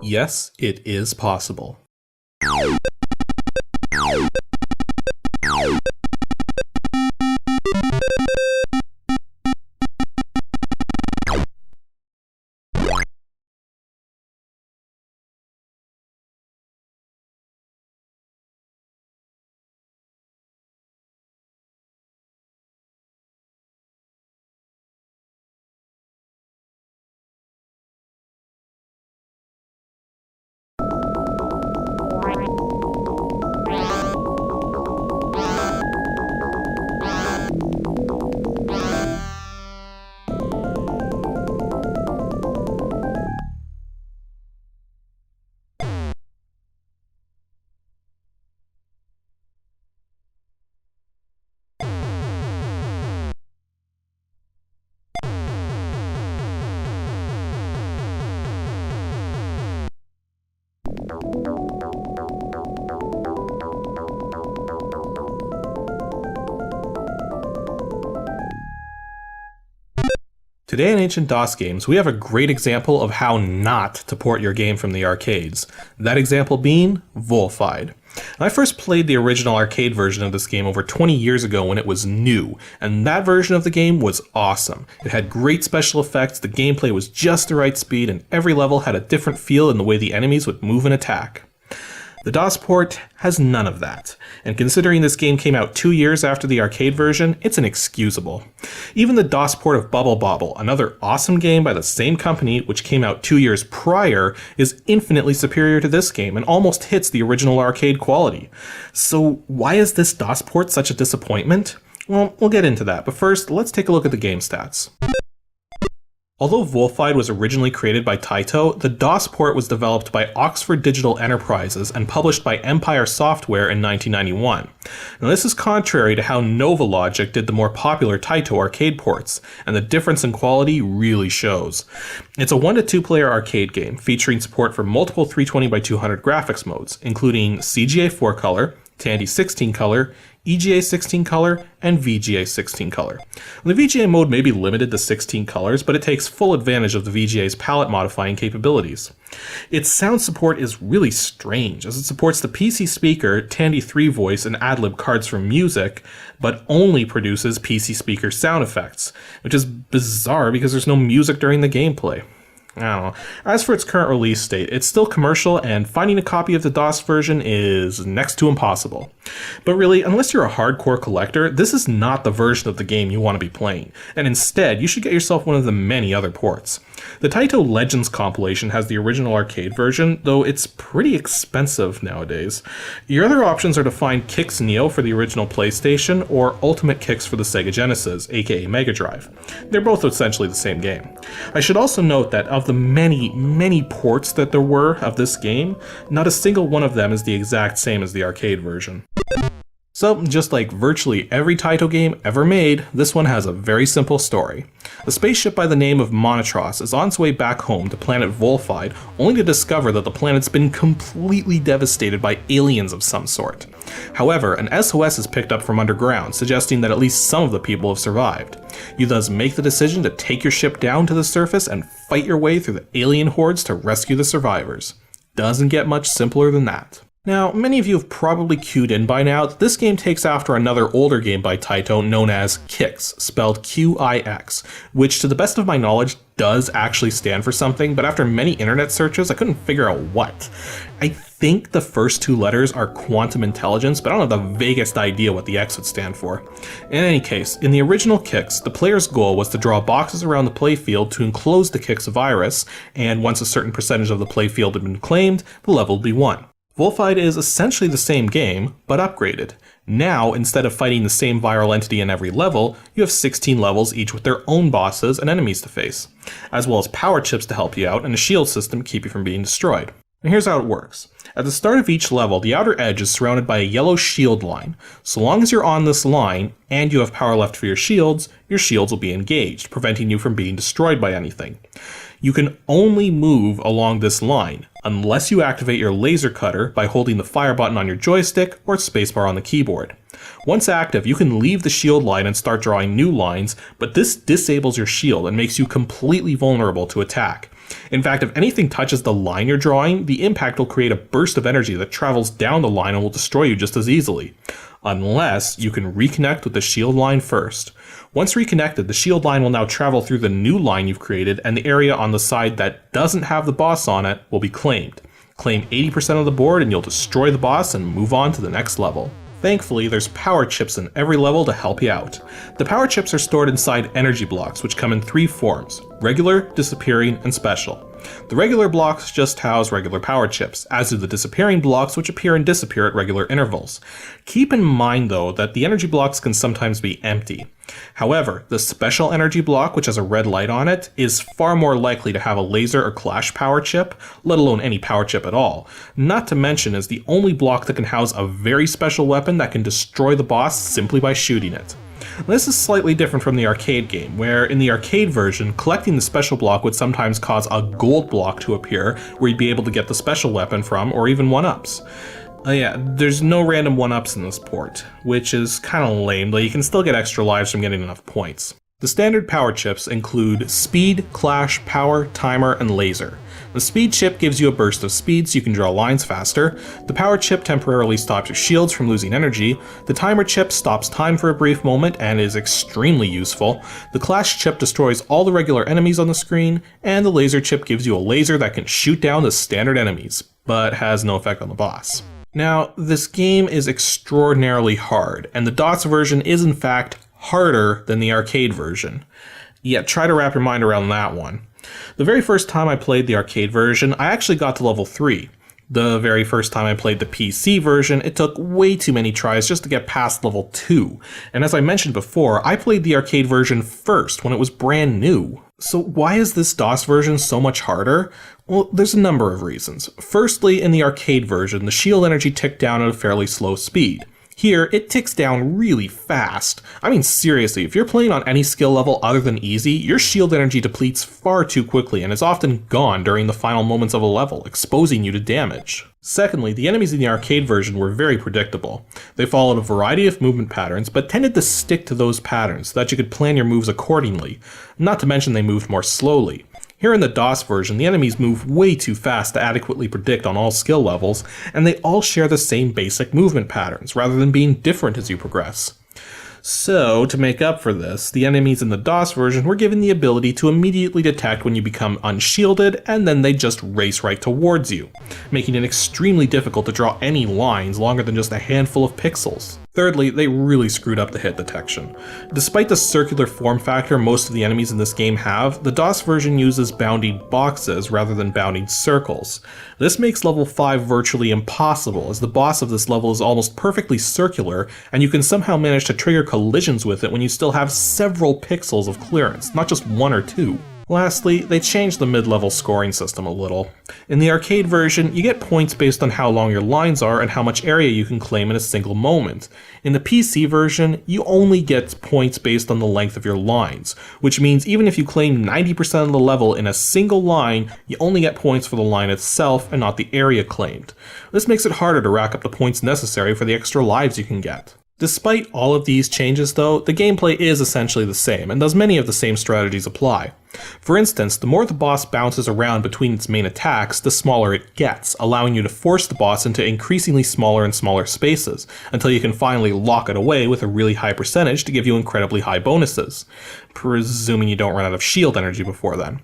Yes, it is possible. Today in Ancient DOS games, we have a great example of how not to port your game from the arcades. That example being Volfied. I first played the original arcade version of this game over 20 years ago when it was new, and that version of the game was awesome. It had great special effects, the gameplay was just the right speed, and every level had a different feel in the way the enemies would move and attack. The DOS port has none of that, and considering this game came out 2 years after the arcade version, it's inexcusable. Even the DOS port of Bubble Bobble, another awesome game by the same company which came out 2 years prior, is infinitely superior to this game and almost hits the original arcade quality. So why is this DOS port such a disappointment? Well, we'll get into that, but first, let's take a look at the game stats. Although Volfied was originally created by Taito, the DOS port was developed by Oxford Digital Enterprises and published by Empire Software in 1991. Now this is contrary to how Novalogic did the more popular Taito arcade ports, and the difference in quality really shows. It's a 1 to 2 player arcade game featuring support for multiple 320x200 graphics modes, including CGA 4-color, Tandy 16-color, EGA 16 color, and VGA 16 color. The VGA mode may be limited to 16 colors, but it takes full advantage of the VGA's palette modifying capabilities. Its sound support is really strange, as it supports the PC speaker, Tandy 3 voice, and AdLib cards from music, but only produces PC speaker sound effects, which is bizarre because there's no music during the gameplay. I don't know. As for its current release date, it's still commercial, and finding a copy of the DOS version is next to impossible. But really, unless you're a hardcore collector, this is not the version of the game you want to be playing, and instead, you should get yourself one of the many other ports. The Taito Legends compilation has the original arcade version, though it's pretty expensive nowadays. Your other options are to find Kix Neo for the original PlayStation, or Ultimate Kix for the Sega Genesis, aka Mega Drive. They're both essentially the same game. I should also note that of the many ports that there were of this game, not a single one of them is the exact same as the arcade version. So, just like virtually every Taito game ever made, this one has a very simple story. A spaceship by the name of Monitros is on its way back home to planet Volfied, only to discover that the planet's been completely devastated by aliens of some sort. However, an SOS is picked up from underground, suggesting that at least some of the people have survived. You thus make the decision to take your ship down to the surface and fight your way through the alien hordes to rescue the survivors. Doesn't get much simpler than that. Now, many of you have probably cued in by now that this game takes after another older game by Taito known as Qix, spelled Q-I-X, which to the best of my knowledge does actually stand for something, but after many internet searches I couldn't figure out what. I think the first 2 letters are quantum intelligence, but I don't have the vaguest idea what the X would stand for. In any case, in the original Qix, the player's goal was to draw boxes around the playfield to enclose the Qix virus, and once a certain percentage of the playfield had been claimed, the level would be won. Volfied is essentially the same game, but upgraded. Now, instead of fighting the same viral entity in every level, you have 16 levels each with their own bosses and enemies to face, as well as power chips to help you out and a shield system to keep you from being destroyed. And here's how it works. At the start of each level, the outer edge is surrounded by a yellow shield line. So long as you're on this line, and you have power left for your shields will be engaged, preventing you from being destroyed by anything. You can only move along this line, unless you activate your laser cutter by holding the fire button on your joystick or spacebar on the keyboard. Once active, you can leave the shield line and start drawing new lines, but this disables your shield and makes you completely vulnerable to attack. In fact, if anything touches the line you're drawing, the impact will create a burst of energy that travels down the line and will destroy you just as easily. Unless you can reconnect with the shield line first. Once reconnected, the shield line will now travel through the new line you've created, and the area on the side that doesn't have the boss on it will be claimed. Claim 80% of the board and you'll destroy the boss and move on to the next level. Thankfully, there's power chips in every level to help you out. The power chips are stored inside energy blocks, which come in 3 forms: regular, disappearing, and special. The regular blocks just house regular power chips, as do the disappearing blocks, which appear and disappear at regular intervals. Keep in mind though that the energy blocks can sometimes be empty. However, the special energy block, which has a red light on it, is far more likely to have a laser or clash power chip, let alone any power chip at all. Not to mention is the only block that can house a very special weapon that can destroy the boss simply by shooting it. This is slightly different from the arcade game, where in the arcade version, collecting the special block would sometimes cause a gold block to appear where you'd be able to get the special weapon from, or even 1-ups. Yeah, there's no random 1-ups in this port, which is kinda lame, though you can still get extra lives from getting enough points. The standard power chips include speed, clash, power, timer, and laser. The speed chip gives you a burst of speed so you can draw lines faster. The power chip temporarily stops your shields from losing energy. The timer chip stops time for a brief moment and is extremely useful. The clash chip destroys all the regular enemies on the screen, and the laser chip gives you a laser that can shoot down the standard enemies, but has no effect on the boss. Now, this game is extraordinarily hard, and the DOS version is in fact harder than the arcade version. Yet try to wrap your mind around that one. The very first time I played the arcade version, I actually got to level 3. The very first time I played the PC version, it took way too many tries just to get past level 2. And as I mentioned before, I played the arcade version first when it was brand new. So why is this DOS version so much harder? Well, there's a number of reasons. Firstly, in the arcade version, the shield energy ticked down at a fairly slow speed. Here, it ticks down really fast. I mean, seriously, if you're playing on any skill level other than easy, your shield energy depletes far too quickly and is often gone during the final moments of a level, exposing you to damage. Secondly, the enemies in the arcade version were very predictable. They followed a variety of movement patterns, but tended to stick to those patterns so that you could plan your moves accordingly. Not to mention they moved more slowly. Here in the DOS version, the enemies move way too fast to adequately predict on all skill levels, and they all share the same basic movement patterns, rather than being different as you progress. So, to make up for this, the enemies in the DOS version were given the ability to immediately detect when you become unshielded, and then they just race right towards you, making it extremely difficult to draw any lines longer than just a handful of pixels. Thirdly, they really screwed up the hit detection. Despite the circular form factor most of the enemies in this game have, the DOS version uses bounding boxes rather than bounding circles. This makes level 5 virtually impossible, as the boss of this level is almost perfectly circular, and you can somehow manage to trigger collisions with it when you still have several pixels of clearance, not just 1 or 2. Lastly, they changed the mid-level scoring system a little. In the arcade version, you get points based on how long your lines are and how much area you can claim in a single moment. In the PC version, you only get points based on the length of your lines, which means even if you claim 90% of the level in a single line, you only get points for the line itself and not the area claimed. This makes it harder to rack up the points necessary for the extra lives you can get. Despite all of these changes though, the gameplay is essentially the same, and thus many of the same strategies apply. For instance, the more the boss bounces around between its main attacks, the smaller it gets, allowing you to force the boss into increasingly smaller and smaller spaces, until you can finally lock it away with a really high percentage to give you incredibly high bonuses. Presuming you don't run out of shield energy before then.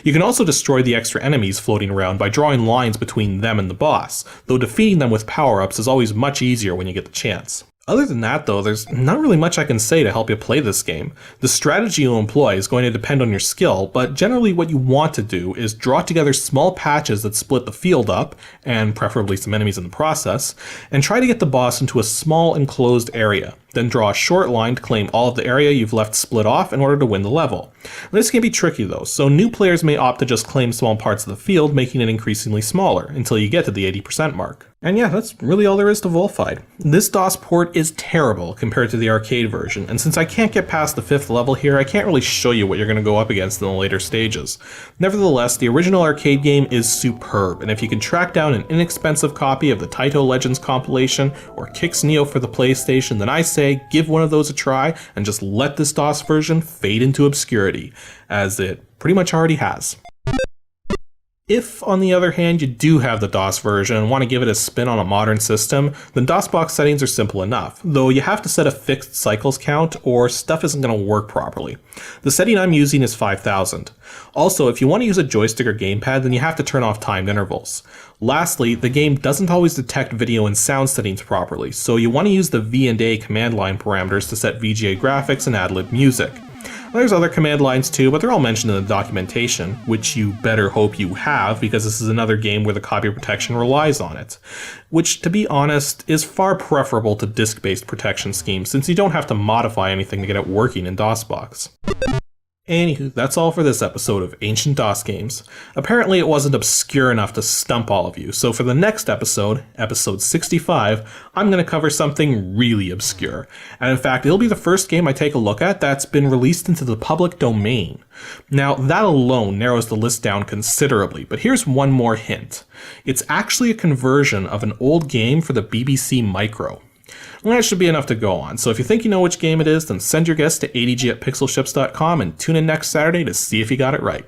You can also destroy the extra enemies floating around by drawing lines between them and the boss, though defeating them with power-ups is always much easier when you get the chance. Other than that though, there's not really much I can say to help you play this game. The strategy you employ is going to depend on your skill, but generally what you want to do is draw together small patches that split the field up, and preferably some enemies in the process, and try to get the boss into a small enclosed area. Then draw a short line to claim all of the area you've left split off in order to win the level. This can be tricky though, so new players may opt to just claim small parts of the field, making it increasingly smaller, until you get to the 80% mark. And yeah, that's really all there is to Volfied. This DOS port is terrible compared to the arcade version, and since I can't get past the 5th level here, I can't really show you what you're going to go up against in the later stages. Nevertheless, the original arcade game is superb, and if you can track down an inexpensive copy of the Taito Legends compilation, or Kix Neo for the PlayStation, then I say give one of those a try, and just let this DOS version fade into obscurity, as it pretty much already has. If, on the other hand, you do have the DOS version and want to give it a spin on a modern system, then DOSBox settings are simple enough, though you have to set a fixed cycles count or stuff isn't going to work properly. The setting I'm using is 5000. Also, if you want to use a joystick or gamepad, then you have to turn off timed intervals. Lastly, the game doesn't always detect video and sound settings properly, so you want to use the V and A command line parameters to set VGA graphics and ad-lib music. There's other command lines too, but they're all mentioned in the documentation, which you better hope you have, because this is another game where the copyright protection relies on it. Which, to be honest, is far preferable to disk-based protection schemes, since you don't have to modify anything to get it working in DOSBox. Anywho, that's all for this episode of Ancient DOS Games. Apparently it wasn't obscure enough to stump all of you, so for the next episode, episode 65, I'm going to cover something really obscure. And in fact, it'll be the first game I take a look at that's been released into the public domain. Now, that alone narrows the list down considerably, but here's one more hint. It's actually a conversion of an old game for the BBC Micro. And that should be enough to go on, so if you think you know which game it is, then send your guess to adg@pixelships.com and tune in next Saturday to see if you got it right.